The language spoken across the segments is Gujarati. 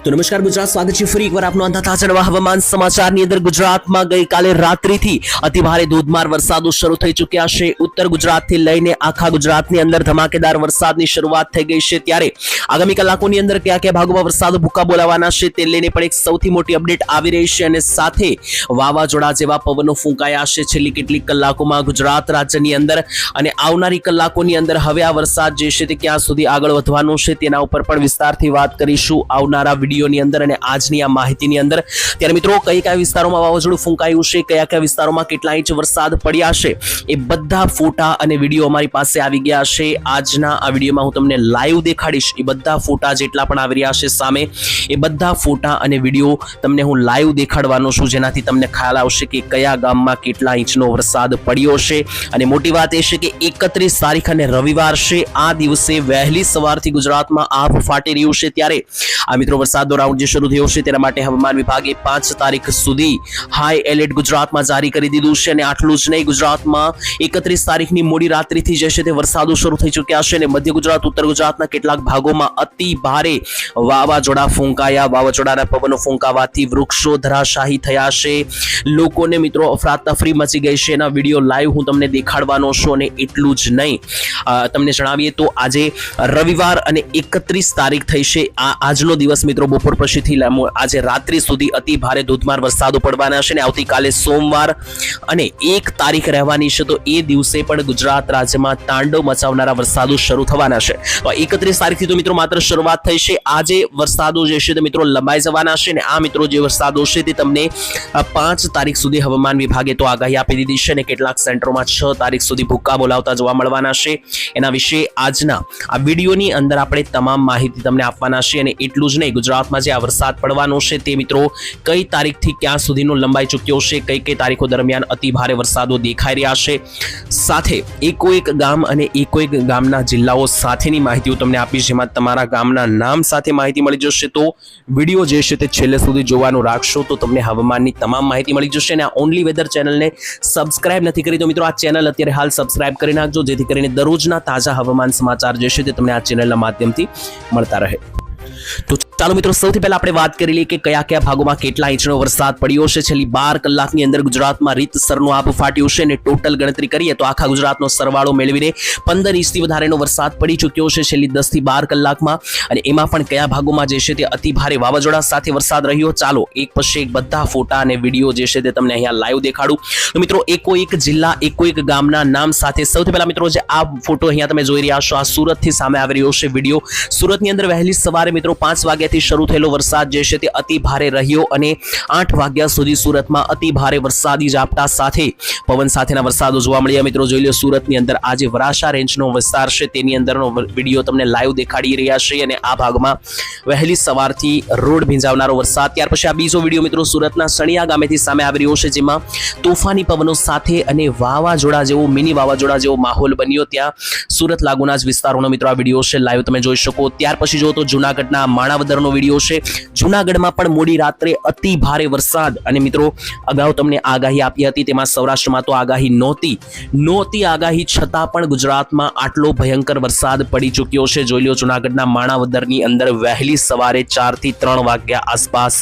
તો નમસ્કાર ગુજરાત, સ્વાગત છે ફરી એકવાર આપનો અંધા તાજા હવામાન સમાચારની અંદર. ગુજરાતમાં ગઈકાલે રાત્રિથી અતિભારે ધોધમાર વરસાદો શરૂ થઈ ચૂક્યા છે. ઉત્તર ગુજરાતથી લઈને આખા ગુજરાતની અંદર ધમાકેદાર વરસાદની શરૂઆત થઈ ગઈ છે. ત્યારે આગામી કલાકોની અંદર કયા કયા ભાગોમાં વરસાદ ભૂકા બોલાવાના છે તે લઈને પણ એક સૌથી મોટી અપડેટ આવી રહી છે, અને સાથે વાવાઝોડા જેવા પવનો ફૂંકાયા છે છેલ્લી કેટલીક કલાકોમાં ગુજરાત રાજ્યની અંદર, અને આવનારી કલાકોની અંદર હવે આ વરસાદ જે છે તે ક્યાં સુધી આગળ વધવાનો છે તેના ઉપર પણ વિસ્તારથી વાત કરીશું આવનારા વિડીયોની અંદર અને આજની આ માહિતીની અંદર. ત્યારે મિત્રો કઈ કયા વિસ્તારોમાં વાવાઝોડું ફૂંકાયું છે, કયા કયા વિસ્તારોમાં કેટલા ઇંચ વરસાદ પડ્યા છે, એ બધા ફોટા અને વિડીયો અમારી પાસે આવી ગયા છે. આજના આ વિડીયોમાં હું તમને લાઈવ દેખાડીશ. એ બધા ફોટા જેટલા પણ આવી રહ્યા છે સામે, એ બધા ફોટા અને વિડીયો તમને હું લાઈવ દેખાડવાનો છું, જેનાથી તમને ખ્યાલ આવશે કે કયા ગામમાં કેટલા ઇંચનો વરસાદ પડ્યો છે. અને મોટી વાત એ છે કે 31 તારીખ અને રવિવાર છે, આ દિવસે વહેલી સવારથી ગુજરાતમાં આભ ફાટી રહ્યું છે. ત્યારે આ મિત્રો વરસાદનો રાઉન્ડ જે શરૂ થયો છે તેના માટે હવામાન વિભાગે 5 તારીખ સુધી હાઈ એલર્ટ ગુજરાતમાં જારી કરી દીધું છે. અને આટલું જ નહીં, ગુજરાતમાં 31 તારીખની મોડી રાત્રિથી જે છે તે વરસાદો શરૂ થઈ ચૂક્યા છે, અને મધ્ય ગુજરાત, ઉત્તર ગુજરાતના કેટલાક ભાગોમાં અતિ ભારે વાવાઝોડા ફૂંકાયા. વાવાઝોડાના પવનો ફૂંકાવાથી વૃક્ષો ધરાશાયી થયા છે. લોકોને મિત્રો અફરાતફરી મચી ગઈ છે. એના વિડીયો લાઈવ હું તમને દેખાડવાનો છું. અને એટલું જ નહીં, તમને જણાવીએ તો આજે રવિવાર અને 31 તારીખ થઈ છે. આજનો દિવસ મિત્રો બપોર પછીથી આજે રાત્રિ સુધી અતિ ભારે ધોધમાર વરસાદો પડવાના છે, અને આવતીકાલે સોમવાર અને 1 તારીખ રહેવાની છે. તો એ દિવસે પણ ગુજરાત રાજ્યમાં તાંડવ મચાવનારા વરસાદો શરૂ થવાના છે. તો 31 તારીખથી તો મિત્રો માત્ર શરૂઆત થઈ છે. આજે વરસાદો જે છે તે મિત્રો લંબાઈ જવાના છે, અને આ મિત્રો જે વરસાદો છે તે તમને 5 તારીખ સુધી હવામાન વિભાગે તો આગાહી આપી દીધી છે, અને કેટલાક સેન્ટરોમાં 6 તારીખ સુધી ભૂકા બોલાવતા જોવા મળવાના છે. એના વિશે આજના આ વિડીયોની અંદર આપણે તમામ માહિતી તમને આપવાના છે. અને એટલું જ નહીં, ગુજરાતમાં જે આ વરસાદ પડવાનો છે તે મિત્રો કઈ તારીખથી ક્યાં સુધીનો લંબાઈ ચૂક્યો છે, કઈ કઈ તારીખો દરમિયાન અતિ ભારે વરસાદો દેખાઈ રહ્યા છે, સાથે એકોએક ગામ અને એકોએક ગામના જિલ્લાઓ સાથેની માહિતીઓ તમને આપીશ, જેમાં તમારા ગામના નામ સાથે માહિતી મળી જશે. તો વિડીયો જે છે તે છેલ્લે સુધી જોવાનું રાખશો તો તમને હવામાનની તમામ માહિતી મળી જશે. અને આ ઓનલી વેધર ચેનલને સબસ્ક્રાઇબ નથી કરી તો મિત્રો આ ચેનલ અત્યારે હાલ સબસ્ક્રાઇબ કરી નાખજો, જેથી કરીને દરરોજના તાજા હવામાન સમાચાર જે છે તે તમને આ ચેનલના માધ્યમથી મળતા રહે. તો ચાલો મિત્રો, સૌથી પહેલા આપણે વાત કરી લઈએ કે કયા કયા ભાગોમાં કેટલા ઇંચનો વરસાદ પડ્યો છે. છેલ્લી 12 કલાકની અંદર ગુજરાતમાં રીતસરનું આભ ફાટ્યું છે, અને ટોટલ ગણતરી કરીએ તો આખા ગુજરાતનો સરવાળો મેળવીને 15 ઇંચથી વધારેનો વરસાદ પડી ચૂક્યો છે છેલ્લી 10 થી 12 કલાકમાં. અને એમાં પણ કયા ભાગોમાં જે છે તે અતિ ભારે વાવાઝોડા સાથે વરસાદ રહ્યો, ચાલો એક પછી એક બધા ફોટા અને વિડીયો જે છે તે તમને અહીંયા લાઈવ દેખાડું. તો મિત્રો એકોએક જિલ્લા, એકોએક ગામના નામ સાથે સૌથી પહેલા મિત્રો જે આ ફોટો અહીંયા તમે જોઈ રહ્યા છો, આ સુરતથી સામે આવી રહ્યો છે વિડીયો. સુરતની અંદર વહેલી સવારે મિત્રો 5 વાગ્યાથી શરૂ થયેલો વરસાદ જે છે તે અતિ ભારે રહ્યો, અને 8 વાગ્યા સુધી સુરતમાં અતિ ભારે વરસાદી ઝાપટા સાથે પવન સાથેના વરસાદો જોવા મળ્યા. મિત્રો જોઈ લો, સુરતની અંદર આજે વરાછા રેન્જનો વિસ્તાર છે તેની અંદરનો વિડીયો તમને લાઈવ દેખાડી રહ્યા છે, અને આ ભાગમાં વહેલી સવારથી રોડ ભીંજાવનારો વરસાદ. ત્યાર પછી આ બીજો વિડીયો મિત્રો સુરતના સણિયા ગામેથી સામે આવી રહ્યો છે, જેમાં તોફાની પવનો સાથે અને વાવાઝોડા જેવો, મિની વાવાઝોડા જેવો માહોલ બન્યો. ત્યાં સુરત લાગુના જ વિસ્તારોનો મિત્રો આ વિડીયો છે, લાઈવ તમે જોઈ શકો. ત્યાર પછી જો તો જૂનાગઢના માણાવદરનો વિડીયો છે. જૂનાગઢમાં પણ મોડી રાત્રે અતિ ભારે વરસાદ, અને મિત્રો અગાઉ તમને આગાહી આપી હતી, તેમાં સૌરાષ્ટ્રમાં તો આગાહી નહોતી આગાહી છતાં પણ ગુજરાતમાં આટલો ભયંકર વરસાદ પડી ચૂક્યો છે. જોઈ લો, જૂનાગઢના માણાવદરની અંદર વહેલી સવારે 4 થી 3 વાગ્યા આસપાસ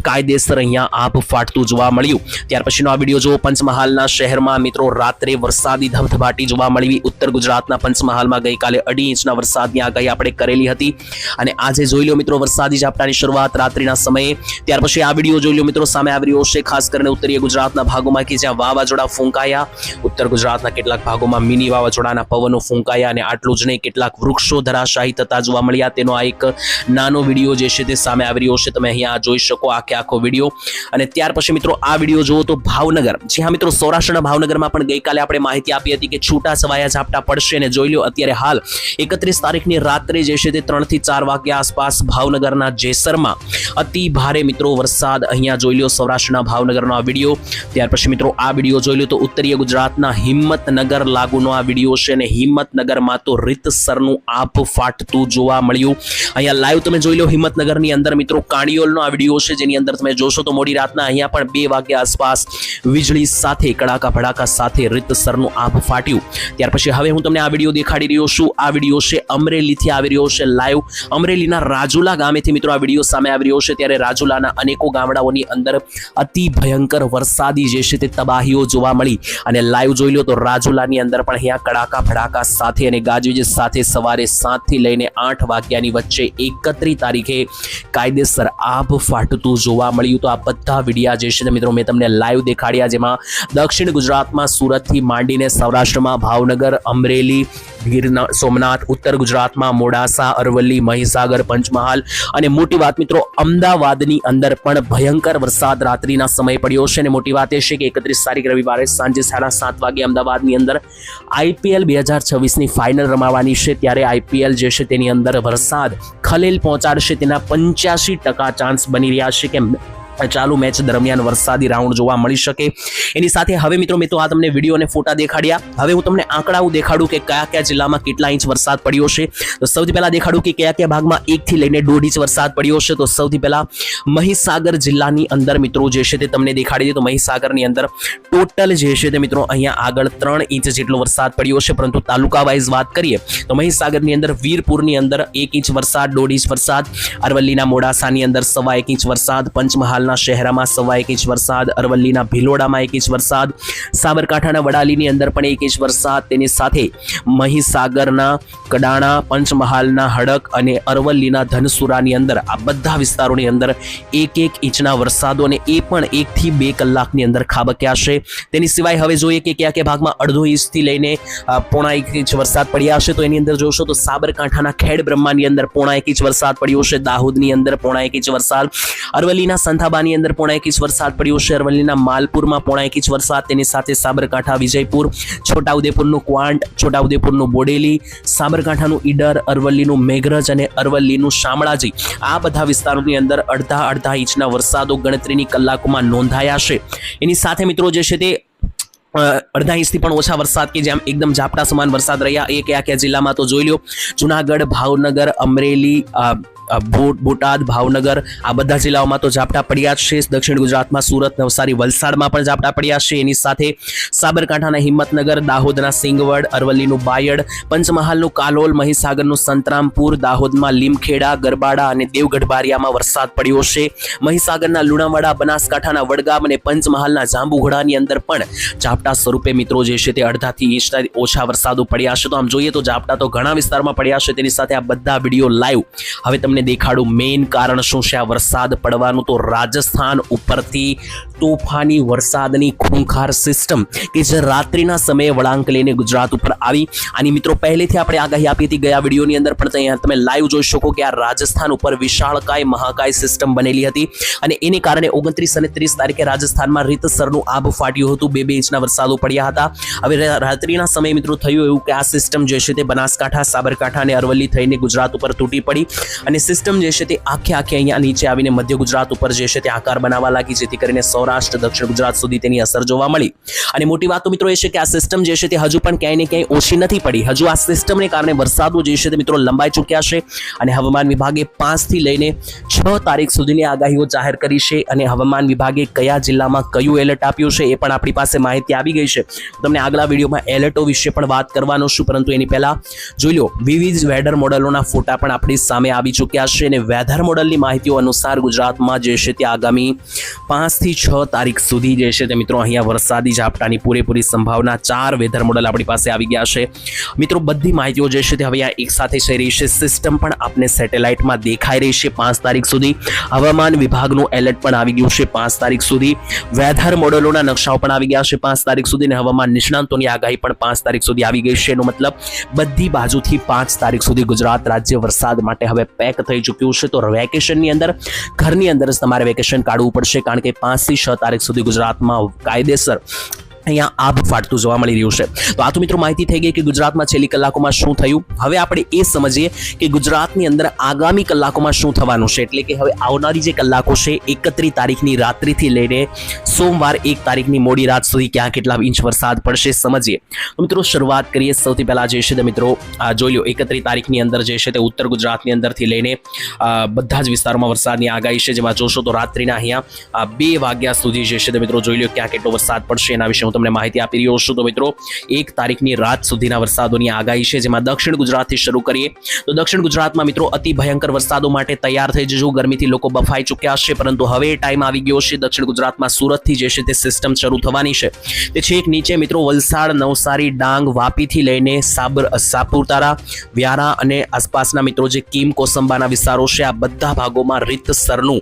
કાયદેસર અહીંયા આભ ફાટતું જોવા મળ્યું. ત્યાર પછીનો આ વિડીયો જો પંચમહાલના શહેરમાં મિત્રો રાત્રે વરસાદી ધબધબાટી જોવા મળી. ઉત્તર ગુજરાતના પંચમહાલમાં ગઈકાલે 2.5 ઇંચના વરસાદની આગાહી આપણે કરેલી હતી, અને આજે જોઈ લો મિત્રો વરસાદી ઝાપટાની શરૂઆત રાત્રિના સમયે. ત્યાર પછી આ વિડીયો જોઈ લો મિત્રો સામે આવી રહ્યો છે, ખાસ કરીને ઉત્તરીય ગુજરાતના ભાગોમાં કે જ્યાં વાવાઝોડા ફૂંકાયા. ઉત્તર ગુજરાતના કેટલાક ભાગોમાં મિની વાવાઝોડાના પવનો ફૂંકાયા, અને આટલું જ નહીં, કેટલાક વૃક્ષો ધરાશાયી થતા જોવા મળ્યા. તેનો આ એક નાનો વિડીયો જે છે તે સામે આવી રહ્યો છે, તમે અહીંયા જોઈ શકો આખો વિડીયો. અને ત્યાર પછી મિત્રો આ વિડીયો જુઓ તો ભાવનગર, જી હા મિત્રો, સૌરાષ્ટ્રના ભાવનગરમાં પણ ગઈકાલે આપણે માહિતી આપી હતી કે છૂટા છવાયા ઝાપટા પડશે, અને જોઈ લો અત્યારે હાલ 31 તારીખની રાત્રે જે છે તે 3 થી 4 વાગ્યા આસપાસ ભાવનગરના જેસરમાં અતિ ભારે મિત્રો વરસાદ અહીંયા જોઈ લો, સૌરાષ્ટ્રના ભાવનગરનો આ વિડીયો. ત્યાર પછી મિત્રો આ વિડીયો જોઈ લો તો ઉત્તરીય ગુજરાતના હિંમતનગર લાગુનો આ વિડીયો છે, અને હિંમતનગરમાં તો રીતસરનું આભ ફાટતું જોવા મળ્યું. અહીંયા લાઈવ તમે જોઈ લો, હિંમતનગરની અંદર મિત્રો કાણિયોલનો આ વિડીયો છે, જેની અંદર તમે જોશો તો મોડી રાતના અહીંયા પણ 2 વાગ્યા આસપાસ વીજળી સાથે કડાકા ભડાકા સાથે રીતસરનું આભ ફાટ્યું. ત્યાર પછી હવે હું તમને આ વિડીયો દેખાડી રહ્યો છું. આ વિડીયો છે અમરેલીથી આવી રહ્યો છે લાઈવ. અમરેલીના રાજુલા ગામેથી મિત્રો આ વિડીયો સામે સામે આવી રહ્યો છે ત્યારે રાજુલાના અનેકો ગામડાઓની અંદર અતિ ભયંકર વરસાદી જે છે તે તબાહીઓ જોવા મળી અને લાઈવ જોઈ લો તો રાજુલાની અંદર પણ અહીંયા કડાકા ભડાકા સાથે અને ગાજવીજ સાથે સવારે 7 થી લઈને 8 વાગ્યાની વચ્ચે 31 તારીખે કાયદેસર આભ ફાટતું જોવા મળ્યું. તો આ બધા વિડિયા જે છે મિત્રો મેં તમને લાઈવ દેખાડ્યા, જેમાં દક્ષિણ ગુજરાતમાં સુરતથી માંડીને સૌરાષ્ટ્રમાં ભાવનગર, અમરેલી, ગીર સોમનાથ, ઉત્તર ગુજરાતમાં મોડાસા, અરવલ્લી, મહીસાગર, પંચમહાલ અને મોટી વાત મિત્રો અમદાવાદની અંદર પણ ભયંકર વરસાદ રાત્રિના સમય પડ્યો છે. અને મોટી વાત એ છે કે 31 તારીખ રવિવારે સાંજે 7:30 વાગે અમદાવાદની અંદર IPL 2026ની ફાઇનલ રમાવાની છે. ત્યારે IPL જે છે તેની અંદર વરસાદ ખલેલ પહોંચાડશે તેના 85% ચાન્સ બની રહ્યા છે કે ચાલુ મેચ દરમિયાન વરસાદી રાઉન્ડ જોવા મળી શકે. એની સાથે હવે મિત્રો મેં તો આ તમને વિડીયો અને ફોટા દેખાડ્યા. હવે હું તમને આંકડાઓ દેખાડું કે કયા કયા જિલ્લામાં કેટલા ઇંચ વરસાદ પડ્યો છે. તો સૌથી પહેલા દેખાડું કે કયા કયા ભાગમાં 1 થી લઈને 1.5 ઇંચ વરસાદ પડ્યો છે. તો સૌથી પહેલા મહીસાગર જિલ્લાની અંદર મિત્રો જે છે તે તમને દેખાડી દે. તો મહીસાગરની અંદર ટોટલ જે છે તે મિત્રો અહીંયા આગળ 3 ઇંચ જેટલો વરસાદ પડ્યો છે. પરંતુ તાલુકા વાઇઝ વાત કરીએ તો મહીસાગરની અંદર વીરપુરની અંદર 1 ઇંચ વરસાદ, 1.5 ઇંચ વરસાદ, અરવલ્લીના મોડાસાની અંદર 1.25 ઇંચ વરસાદ, પંચમહાલ શહેરમાં 1.25 ઇંચ વરસાદ, અરવલ્લીના ભિલોડામાં 1 ઇંચ વરસાદ, સાબરકાંઠાના વડાલીની અંદર પણ 1 ઇંચ વરસાદ. તેની સાથે મહીસાગરના કડાણા, પંચમહાલના હડક અને અરવલ્લીના ધનસુરાની અંદર આ બધા વિસ્તારોની અંદર 1 ઇંચના વરસાદો અને એ પણ 1 થી 2 કલાકની અંદર ખાબક્યા છે. તેની સિવાય હવે જોઈએ કે કયા કયા ભાગમાં 1/2 ઇંચથી લઈને 0.5 ઇંચ વરસાદ પડ્યા છે. તો એની અંદર જોશો તો સાબરકાંઠાના ખેડ બ્રહ્માની અંદર 0.5 ઇંચ વરસાદ પડ્યો છે, દાહોદની અંદર 0.5 ઇંચ વરસાદ, અરવલ્લીના સંથાબાની અંદર 0.5 ઇંચ વરસાદ પડ્યો છે, અરવલ્લીના માલપુરમાં 0.5 ઇંચ વરસાદ. તેની સાથે સાબરકાંઠા વિજયપુર, છોટાઉદેપુરનું ક્વાંટ, છોટાઉદેપુરનું બોડેલી, સાબરકાંઠાનું ઈડર, અરવલ્લીનું મેઘરજ અને અરવલ્લીનું શામળાજી આ બધા વિસ્તારોની અંદર અડધા ઇંચના વરસાદો ગણતરીની કલાકોમાં નોંધાયા છે. એની સાથે મિત્રો જે છે તે 1.5 ઇંચથી પણ ઓછા વરસાદ કે જેમ એકદમ ઝાપટા સમાન વરસાદ રહ્યા એ કયા જિલ્લામાં તો જોઈ લો. જુનાગઢ, ભાવનગર, અમરેલી, બોટાદ, ભાવનગર આ બધા જિલ્લાઓમાં તો ઝાપટા પડ્યા છે. દક્ષિણ ગુજરાતમાં સુરત, નવસારી, વલસાડમાં પણ ઝાપટા પડ્યા છે. એની સાથે સાબરકાંઠાના હિંમતનગર, દાહોદના સિંગવડ, અરવલ્લીનું બાયડ, પંચમહાલનું કાલોલ, મહીસાગરનું સંતરામપુર, દાહોદમાં લીમખેડા, ગરબાડા અને દેવગઢ બારિયામાં વરસાદ પડ્યો છે. મહીસાગરના લુણાવાડા, બનાસકાંઠાના વડગામ અને પંચમહાલના જાંબુઘોડાની અંદર પણ ઝાપટા સ્વરૂપે મિત્રો જે છે તે 1.5 ઇંચથી ઓછા વરસાદો પડ્યા છે. તો આમ જોઈએ તો ઝાપટા તો ઘણા વિસ્તારમાં પડ્યા છે. તેની સાથે આ બધા વિડીયો લાઈવ હવે તમને દેખાડું મેઇન કારણ શું છે આ વરસાદ પડવાનું. તો રાજસ્થાન ઉપરથી તોફાની વરસાદની ખૂંખાર સિસ્ટમ કે જે રાત્રિના સમયે વળાંક લઈને ગુજરાત ઉપર આવી. આની મિત્રો પહેલેથી આપણે આગાહી આપી હતી ગયા વિડીયોની અંદર, પણ અહીંયા તમે લાઈવ જોઈ શકો કે આ રાજસ્થાન ઉપર વિશાળકાય મહાકાય સિસ્ટમ બનેલી હતી અને એને કારણે 29 અને 30 તારીખે રાજસ્થાનમાં રીતસરનું આભ ફાટ્યું હતું. 2 ઇંચના વરસાદો પડ્યા હતા. હવે રાત્રિના સમયે મિત્રો થયું એવું કે આ સિસ્ટમ જે છે તે બનાસકાંઠા, સાબરકાંઠા અને અરવલ્લી થઈને ગુજરાત ઉપર તૂટી પડી અને સિસ્ટમ જે છે તે આખે અહીંયા નીચે આવીને મધ્ય ગુજરાત ઉપર જે છે તે આકાર બનાવવા લાગી, જેથી કરીને સૌરાષ્ટ્ર, દક્ષિણ ગુજરાત સુધી તેની અસર જોવા મળી. અને મોટી વાત તો મિત્રો એ છે કે આ સિસ્ટમ જે છે તે હજુ પણ ક્યાંય ને ક્યાંય ઓછી નથી પડી. હજુ આ સિસ્ટમને કારણે વરસાદો જે છે તે મિત્રો લંબાઈ ચૂક્યા છે અને હવામાન વિભાગે 5 થી લઈને 6 તારીખ સુધીની આગાહીઓ જાહેર કરી છે. અને હવામાન વિભાગે કયા જિલ્લામાં કયું એલર્ટ આપ્યું છે એ પણ આપણી પાસે માહિતી આવી ગઈ છે. તમને આગલા વિડીયોમાં એલર્ટો વિશે પણ વાત કરવાનો છું, પરંતુ એની પહેલા જોઈ લો વિવિધ વેધર મોડલોના ફોટા પણ આપણી સામે આવી ચૂક્યા છે. અને વેધર મોડલની માહિતીઓ અનુસાર ગુજરાતમાં જે છે તે આગામી 5 થી 6 તારીખ સુધી જે છે તે મિત્રો અહીંયા વરસાદી ઝાપટાની પૂરેપૂરી સંભાવના 4 વેધર મોડલ આપણી પાસે આવી ગયા છે. મિત્રો બધી માહિતીઓ જે છે તે હવે અહીંયા એક સાથે થઈ રહી છે. સિસ્ટમ પણ આપને સેટેલાઇટમાં દેખાઈ રહી છે 5 તારીખ સુધી. હવામાન વિભાગનું એલર્ટ પણ આવી ગયું છે 5 તારીખ સુધી. વેધર મોડલોના નકશાઓ પણ આવી ગયા છે 5 તારીખ સુધી અને હવામાન નિષ્ણાંતોની આગાહી પણ 5 તારીખ સુધી આવી ગઈ છે. એનો મતલબ બધી બાજુથી 5 તારીખ સુધી ગુજરાત રાજ્ય વરસાદ માટે હવે પેક થઈ ચૂક્યું છે. તો વેકેશનની અંદર ઘરની અંદર જ તમારે વેકેશન કાઢવું પડશે, કારણ કે 5 થી 6 તારીખ સુધી ગુજરાતમાં કાયદેસર અહીંયા આભ ફાટતું જોવા મળી રહ્યું છે. તો આ તો મિત્રો માહિતી થઈ ગઈ કે ગુજરાતમાં છેલ્લી કલાકોમાં શું થયું. હવે આપણે એ સમજીએ કે ગુજરાતની અંદર આગામી કલાકોમાં શું થવાનું છે. એટલે કે હવે આવનારી જે કલાકો છે 31 તારીખની રાત્રિથી લઈને સોમવાર 1 તારીખની મોડી રાત સુધી ક્યાં કેટલા ઇંચ વરસાદ પડશે સમજીએ. તો મિત્રો શરૂઆત કરીએ. સૌથી પહેલા જે છે તે મિત્રો જોઈ લો 31 તારીખની અંદર જે છે તે ઉત્તર ગુજરાતની અંદરથી લઈને બધા જ વિસ્તારોમાં વરસાદની આગાહી છે. જેમાં જોશો તો રાત્રિના અહીંયા 2 વાગ્યા સુધી જે છે તે મિત્રો જોઈ લો ક્યાં કેટલો વરસાદ પડશે એના વિશે હું તમને માહિતી આપી રહ્યો છું. તો મિત્રો 1 તારીખની રાત સુધીના વરસાદોની આગાહી છે, જેમાં દક્ષિણ ગુજરાતથી શરૂ કરીએ તો દક્ષિણ ગુજરાતમાં મિત્રો અતિ ભયંકર વરસાદો માટે તૈયાર થઈ જજો. ગરમીથી લોકો બફાઈ ચૂક્યા છે, પરંતુ હવે ટાઈમ આવી ગયો છે. દક્ષિણ ગુજરાતમાં સુરતથી જે છે તે સિસ્ટમ શરૂ થવાની છે. તે છેક નીચે મિત્રો વલસાડ, નવસારી, ડાંગ, વાપીથી લઈને સાપુતારા, વ્યારા અને આસપાસના મિત્રો જે કીમ કોસંબાના વિસ્તારો છે, આ બધા ભાગોમાં રીતસરનું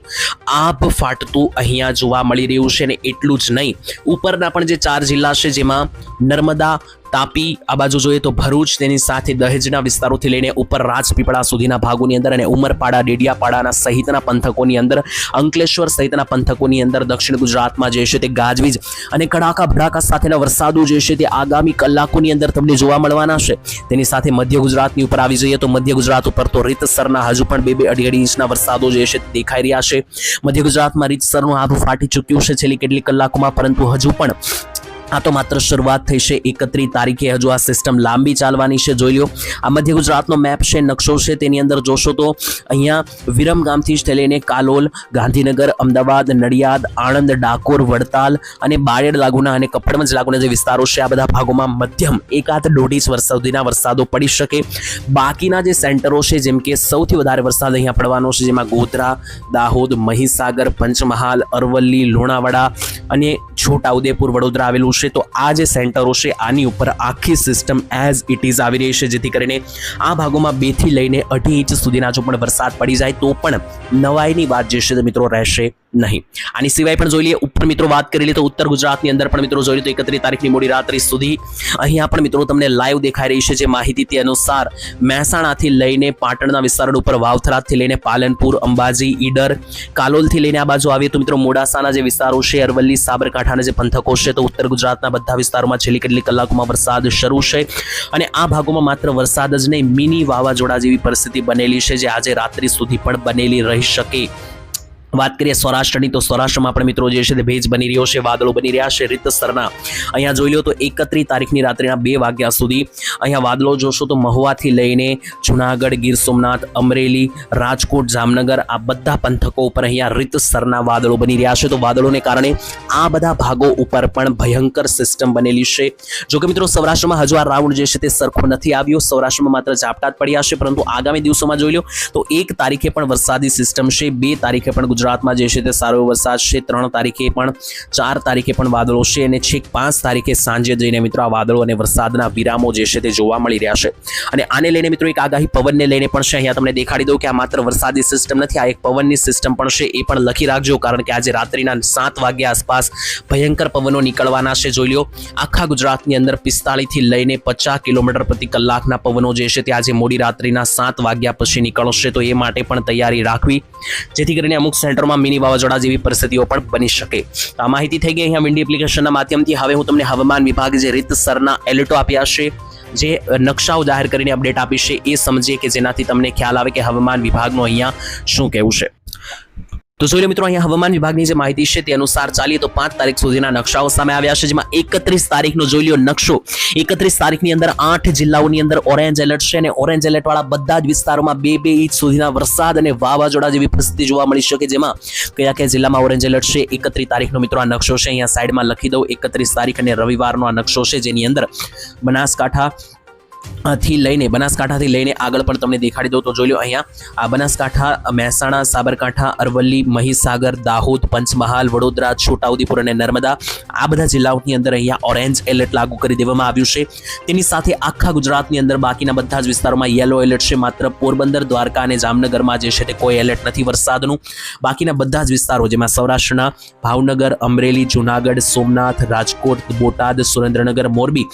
આભ ફાટતું અહીંયા જોવા મળી રહ્યું છે. અને એટલું જ નહીં, ઉપરના પણ જે 4 જિલ્લા છે, જેમાં નર્મદા, તાપી, આ બાજુ જોઈએ તો ભરૂચ, તેની સાથે દહેજના વિસ્તારોથી લઈને ઉપર રાજપીપળા સુધીના ભાગોની અંદર અને ઉમરપાડા, ડેડિયાપાડાના સહિતના પંથકોની અંદર, અંકલેશ્વર સહિતના પંથકોની અંદર દક્ષિણ ગુજરાતમાં જે છે તે ગાજવીજ અને કડાકા ભડાકા સાથેના વરસાદો જે છે તે આગામી કલાકોની અંદર તમને જોવા મળવાના છે. તેની સાથે મધ્ય ગુજરાતની ઉપર આવી જઈએ તો મધ્ય ગુજરાત ઉપર તો રીતસરના હજુ પણ 2-2, 2.5 ઇંચના વરસાદો જે છે તે દેખાઈ રહ્યા છે. મધ્ય ગુજરાતમાં રીતસરનું આભ ફાટી ચૂક્યું છે છેલ્લી કેટલીક કલાકોમાં, પરંતુ હજુ પણ આ તો માત્ર શરૂઆત થઈ છે. 31 તારીખે હજુ આ સિસ્ટમ લાંબી ચાલવાની છે. જોઈ લો, આ મધ્ય ગુજરાતનો મેપ છે, નકશો છે, તેની અંદર જોશો તો અહીંયા વિરમગામથી જ લઈને કાલોલ, ગાંધીનગર, અમદાવાદ, નડિયાદ, આણંદ, ડાકોર, વડતાલ અને બાયડ લાગુના અને કપડવંજ લાગુના જે વિસ્તારો છે, આ બધા ભાગોમાં મધ્યમ 1-1.5 ઇંચ સુધીના વરસાદો પડી શકે. બાકીના જે સેન્ટરો છે, જેમ કે સૌથી વધારે વરસાદ અહીંયા પડવાનો છે, જેમાં ગોધરા, દાહોદ, મહીસાગર, પંચમહાલ, અરવલ્લી, લુણાવાડા અને છોટાઉદેપુર, વડોદરા આવેલું છે. તો આ જે સેન્ટરો છે, આની ઉપર આખી સિસ્ટમ એઝ ઇટ ઇઝ આવી રહી છે, જેથી કરીને આ ભાગોમાં 2 થી લઈને 2.5 ઇંચ સુધીના જો પણ વરસાદ પડી જાય તો પણ નવાઈની વાત જે છે તે મિત્રો રહેશે નહીં. આની સિવાય પણ જોઈ લઈએ ઉપર મિત્રો વાત કરી લઈએ તો ઉત્તર ગુજરાતની અંદર પણ મિત્રો જોઈ લો તો 31 તારીખની મોડી રાત્રિ સુધી અહીંયા પણ મિત્રો તમને લાઈવ દેખાઈ રહી છે જે માહિતી તે અનુસાર મહેસાણાથી લઈને પાટણના વિસ્તાર ઉપર, વાવથરાથી લઈને પાલનપુર, અંબાજી, ઈડર, કાલોલથી લઈને આ બાજુ આવીએ તો મિત્રો મોડાસાના જે વિસ્તારો છે, અરવલ્લી, સાબરકાંઠાના જે પંથકો છે, તો ઉત્તર ગુજરાતના બધા વિસ્તારોમાં છેલ્લી કેટલીક કલાકોમાં વરસાદ શરૂ છે. અને આ ભાગોમાં માત્ર વરસાદ જ નહીં, મિની વાવાઝોડા જેવી પરિસ્થિતિ બનેલી છે, જે આજે રાત્રિ સુધી પણ બનેલી રહી શકે. વાત કરીએ સૌરાષ્ટ્રની તો સૌરાષ્ટ્રમાં પણ મિત્રો જે છે તે ભેજ બની રહ્યો છે, વાદળો બની રહ્યા છે રીતસરના. અહીંયા જોઈ લો તો 31 તારીખની રાત્રિના 2 વાગ્યા સુધી અહીંયા વાદળો જોશો તો મહુવાથી લઈને જુનાગઢ, ગીર સોમનાથ, અમરેલી, રાજકોટ, જામનગર આ બધા પંથકો ઉપર અહીંયા રીતસરના વાદળો બની રહ્યા છે. તો વાદળોને કારણે આ બધા ભાગો ઉપર પણ ભયંકર સિસ્ટમ બનેલી છે. જો કે મિત્રો સૌરાષ્ટ્રમાં હજુ આ રાઉન્ડ જે છે તે સરખો નથી આવ્યો. સૌરાષ્ટ્રમાં માત્ર ઝાપટા જ પડ્યા છે, પરંતુ આગામી દિવસોમાં જોઈ લો તો 1 તારીખે પણ વરસાદી સિસ્ટમ છે, 2 તારીખે પણ ગુજરાતમાં જે છે તે સારો વરસાદ છે, 3 તારીખે પણ, 4 તારીખે પણ વાદળો છે અને છેક 5 તારીખે સાંજે જઈને મિત્રો આ વાદળો અને વરસાદના વિરામો જે છે તે જોવા મળી રહ્યા છે. અને આને લઈને મિત્રો એક આગાહી પવનને લઈને પણ છે. અહીંયા તમને દેખાડી દઉં કે આ માત્ર વરસાદી સિસ્ટમ નથી, આ એક પવનની સિસ્ટમ પણ છે. એ પણ લખી રાખજો, કારણ કે આજે રાત્રિના 7 વાગ્યા આસપાસ ભયંકર પવનો નીકળવાના છે. જોઈ લો, આખા ગુજરાતની અંદર 45 થી લઈને 50 કિલોમીટર પ્રતિ કલાકના પવનો જે છે તે આજે મોડી રાત્રિના 7 વાગ્યા પછી નીકળશે. તો એ માટે પણ તૈયારી રાખવી, જેથી કરીને અમુક સેન્ટરમાં મિની વાવાઝોડા જેવી પરિસ્થિતિઓ પણ બની શકે. આ માહિતી થઈ ગઈ અહીંયા વિન્ડી એપ્લિકેશનના માધ્યમથી. હવે હું તમને હવામાન વિભાગે જે રીતસરના એલર્ટો આપ્યા છે, જે નકશાઓ જાહેર કરીને અપડેટ આપી છે, એ સમજીએ કે જેનાથી તમને ખ્યાલ આવે કે હવામાન વિભાગનું અહીંયા શું કહેવું છે. તો જોઈ લો મિત્રો, અહીંયા હવામાન વિભાગની જે માહિતી છે તે અનુસાર ચાલીએ તો 5 તારીખ સુધીના નકશાઓ સામે આવ્યા છે, જેમાં 31 તારીખનો જોઈ લો નકશો. 31 તારીખની અંદર 8 જિલ્લાઓની અંદર ઓરેન્જ એલર્ટ છે અને ઓરેન્જ એલર્ટ વાળા બધા જ વિસ્તારોમાં 2-2 ઇંચ સુધીના વરસાદ અને વાવાઝોડા જેવી પરિસ્થિતિ જોવા મળી શકે. જેમાં કયા કયા જિલ્લામાં ઓરેન્જ એલર્ટ છે 31 તારીખનો મિત્રો આ નકશો છે. અહીંયા સાઈડમાં લખી દઉં 31 તારીખ અને રવિવારનો આ નકશો છે, જેની અંદર બનાસકાંઠાથી લઈને આગળ પણ તમને દેખાડી દઉં તો જોઈ લો અહીંયા આ બનાસકાંઠા, મહેસાણા, સાબરકાંઠા, અરવલ્લી, મહીસાગર, દાહોદ, પંચમહાલ, વડોદરા, છોટાઉદેપુર અને નર્મદા આ બધા જિલ્લાઓની અંદર અહીંયા ઓરેન્જ એલર્ટ લાગુ કરી દેવામાં આવ્યું છે. તેની સાથે આખા ગુજરાતની અંદર બાકીના બધા જ વિસ્તારોમાં યલો એલર્ટ છે. માત્ર પોરબંદર, દ્વારકા અને જામનગરમાં જે છે તે કોઈ એલર્ટ નથી વરસાદનું. બાકીના બધા જ વિસ્તારો, જેમાં સૌરાષ્ટ્રના ભાવનગર, અમરેલી, જુનાગઢ, સોમનાથ, રાજકોટ, બોટાદ, સુરેન્દ્રનગર, મોરબી,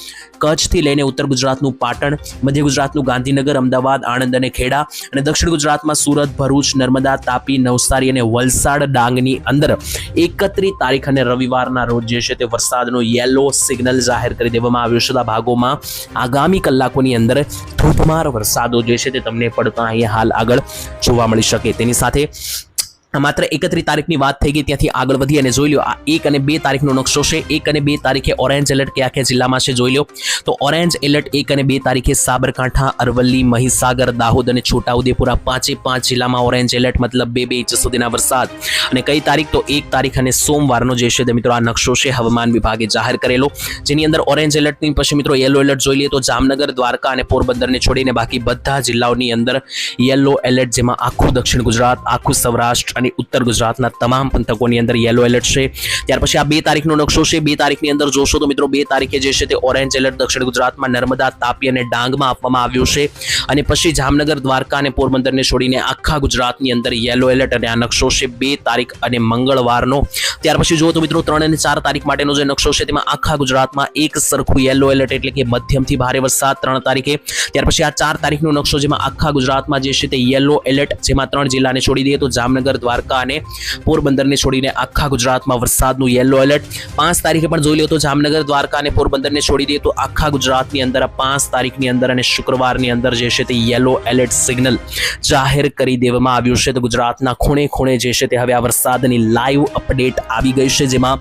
કચ્છથી લઈને ઉત્તર ગુજરાતનું પાટણ, મધ્ય ગુજરાતનું ગાંધીનગર, અમદાવાદ, આણંદ અને ખેડા અને દક્ષિણ ગુજરાતમાં સુરત, ભરૂચ, નર્મદા, તાપી, નવસારી અને વલસાડ, ડાંગની અંદર 31 તારીખ અને રવિવારના રોજ જે છે તે વરસાદનું યેલો સિગ્નલ જાહેર કરી દેવામાં આવ્યું છે. આ ભાગોમાં આગામી કલાકોની અંદર ધોધમાર વરસાદો જે છે તે તમને પડતા અહીંયા હાલ આગળ જોવા મળી શકે. તેની સાથે માત્ર 31 તારીખની વાત થઈ ગઈ, ત્યાંથી આગળ વધી અને જોઈ લો આ 1 અને 2 તારીખનો નકશો છે. 1 અને 2 તારીખે ઓરેન્જ એલર્ટ કયા કયા જિલ્લામાં છે જોઈ લો. તો ઓરેન્જ એલર્ટ 1 અને 2 તારીખે સાબરકાંઠા, અરવલ્લી, મહીસાગર, દાહોદ અને છોટાઉદેપુર આ 5 જિલ્લામાં ઓરેન્જ એલર્ટ મતલબ 2 ઇંચ સુધીના વરસાદ. અને કઈ તારીખ? તો 1 તારીખ અને સોમવારનો જે છે મિત્રો આ નકશો છે હવામાન વિભાગે જાહેર કરેલો, જેની અંદર ઓરેન્જ એલર્ટની પછી મિત્રો યેલો એલર્ટ જોઈ લઈએ તો જામનગર, દ્વારકા અને પોરબંદરને છોડીને બાકી બધા જિલ્લાઓની અંદર યેલો એલર્ટ, જેમાં આખું દક્ષિણ ગુજરાત, આખું સૌરાષ્ટ્ર અને ઉત્તર ગુજરાતના તમામ પંથકોની અંદર યેલો એલર્ટ છે. ત્યાર પછી આ 2 તારીખનો નકશો છે. 2 તારીખની અંદર જોશો તો મિત્રો 2 તારીખે જે છે તે ઓરેન્જ એલર્ટ દક્ષિણ ગુજરાતમાં નર્મદા, તાપી અને ડાંગમાં આપવામાં આવ્યું છે. અને પછી જામનગર, દ્વારકા અને પોરબંદરને છોડીને આખા ગુજરાતની અંદર યેલો એલર્ટ અને આ નકશો છે 2 તારીખ અને મંગળવારનો. ત્યાર પછી જુઓ તો મિત્રો 3 અને 4 તારીખ માટેનો જે નકશો છે તેમાં આખા ગુજરાતમાં એક સરખું યેલો એલર્ટ એટલે કે મધ્યમથી ભારે વરસાદ 3 તારીખે. ત્યાર પછી આ 4 તારીખનો નકશો જેમાં આખા ગુજરાતમાં જે છે તે યેલો એલર્ટ, જેમાં 3 જિલ્લાને છોડી દઈએ તો જામનગર, દ્વારકા અને પોરબંદરને છોડીને આખા ગુજરાતમાં વરસાદનું યેલો એલર્ટ. 5 તારીખે પણ જોઈ લો તો જામનગર, દ્વારકા અને પોરબંદરને છોડી દઈએ તો આખા ગુજરાતની અંદર 5 તારીખની અંદર અને શુક્રવારની અંદર જે છે તે યેલો એલર્ટ સિગ્નલ જાહેર કરી દેવામાં આવ્યું છે. તો ગુજરાતના ખૂણે ખૂણે જે છે તે હવે આ વરસાદની લાઈવ અપડેટ આવી ગઈ છે, જેમાં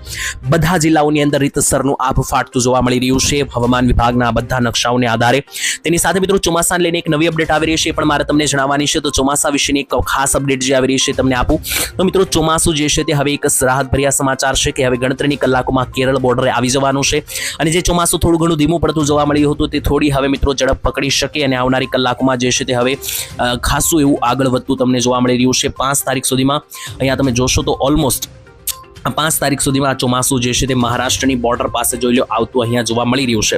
બધા જિલ્લાઓની અંદર રીતસરનું આભ ફાટતું જોવા મળી રહ્યું છે હવામાન વિભાગના બધા નકશાઓને આધારે. તેની સાથે મિત્રો ચોમાસાને લઈને એક નવી અપડેટ આવી રહી છે, પણ મારે તમને જણાવવાની છે. તો ચોમાસા વિશેની એક ખાસ અપડેટ જે આવી રહી છે તમને આપું તો મિત્રો ચોમાસું જે છે તે હવે એક રાહતભર્યા સમાચાર છે કે હવે ગણતરીની કલાકોમાં કેરળ બોર્ડરે આવી જવાનું છે. અને જે ચોમાસું થોડું ઘણું ધીમું પડતું જોવા મળ્યું હતું તે થોડી હવે મિત્રો ઝડપ પકડી શકે અને આવનારી કલાકોમાં જે છે તે હવે ખાસું એવું આગળ વધતું તમને જોવા મળી રહ્યું છે. 5 તારીખ સુધીમાં અહીંયા તમે જોશો તો ઓલમોસ્ટ 5 તારીખ સુધીમાં આ ચોમાસું જે છે તે મહારાષ્ટ્રની બોર્ડર પાસે જોઈ લો આવતું અહીંયા જોવા મળી રહ્યું છે.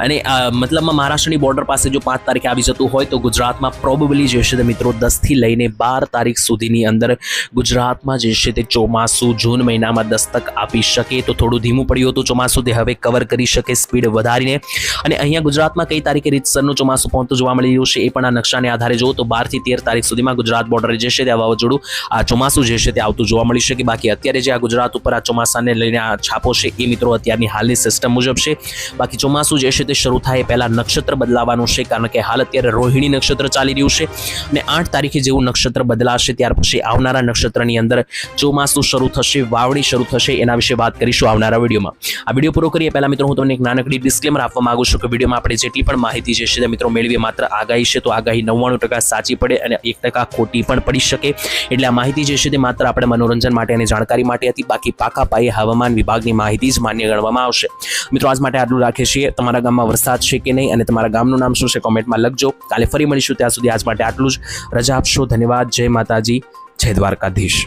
અને મતલબમાં મહારાષ્ટ્રની બોર્ડર પાસે જો 5 તારીખે આવી જતું હોય તો ગુજરાતમાં પ્રોબેબલી જે છે તે મિત્રો 10 થી લઈને 12 તારીખ સુધીની અંદર ગુજરાતમાં જે છે તે ચોમાસું જૂન મહિનામાં દસ્તક આપી શકે. તો થોડું ધીમું પડ્યું હતું ચોમાસું, તે હવે કવર કરી શકે સ્પીડ વધારીને. અને અહીંયા ગુજરાતમાં કઈ તારીખે રીતસરનું ચોમાસું પહોંચતું જોવા મળી રહ્યું છે એ પણ આ નકશાને આધારે જુઓ તો 12 થી 13 તારીખ સુધીમાં ગુજરાત બોર્ડરે જે છે તે વાવાઝોડું આ ચોમાસું જે છે તે આવતું જોવા મળી શકે. બાકી અત્યારે જે આ ગુજરાત ઉપર આ ચોમાસાને લઈને આ છાપો છે એ મિત્રો અત્યારની હાલની સિસ્ટમ મુજબ છે. બાકી ચોમાસું જે છે તે શરૂ થાય પહેલા નક્ષત્ર બદલાવાનું છે, કારણ કે હાલ અત્યારે રોહિણી નક્ષત્ર ચાલી રહ્યું છે અને 8 તારીખે જેવું નક્ષત્ર બદલાશે ત્યાર પછી આવનારા નક્ષત્રની અંદર ચોમાસું શરૂ થશે, વાવણી શરૂ થશે. એના વિશે વાત કરીશું આવનારા વિડીયોમાં. આ વિડીયો પૂરો કરીએ પહેલા મિત્રો હું તમને એક નાનકડી ડિસ્ક્લેમર આપવા માંગુ છું કે વિડીયોમાં આપણે જેટલી પણ માહિતી જે છે તે મિત્રો મેળવીએ માત્ર આગાહી છે, તો આગાહી 99% સાચી પડે અને 1% ખોટી પણ પડી શકે. એટલે આ માહિતી જે છે તે માત્ર આપણે મનોરંજન માટે અને જાણકારી માટે હતી. બાકી પાકા પાયે હવામાન વિભાગની માહિતી જ માન્ય ગણવામાં આવશે. મિત્રો આજ માટે આટલું રાખીએ છીએ. તમારા ગામમાં વરસાદ છે કે નહીં અને તમારા ગામનું નામ શું છે કોમેન્ટમાં લખજો. કાલે ફરી મળીશું, ત્યાં સુધી આજ માટે આટલું જ. રજા આપશો. ધન્યવાદ. જય માતાજી, જય દ્વારકાધીશ.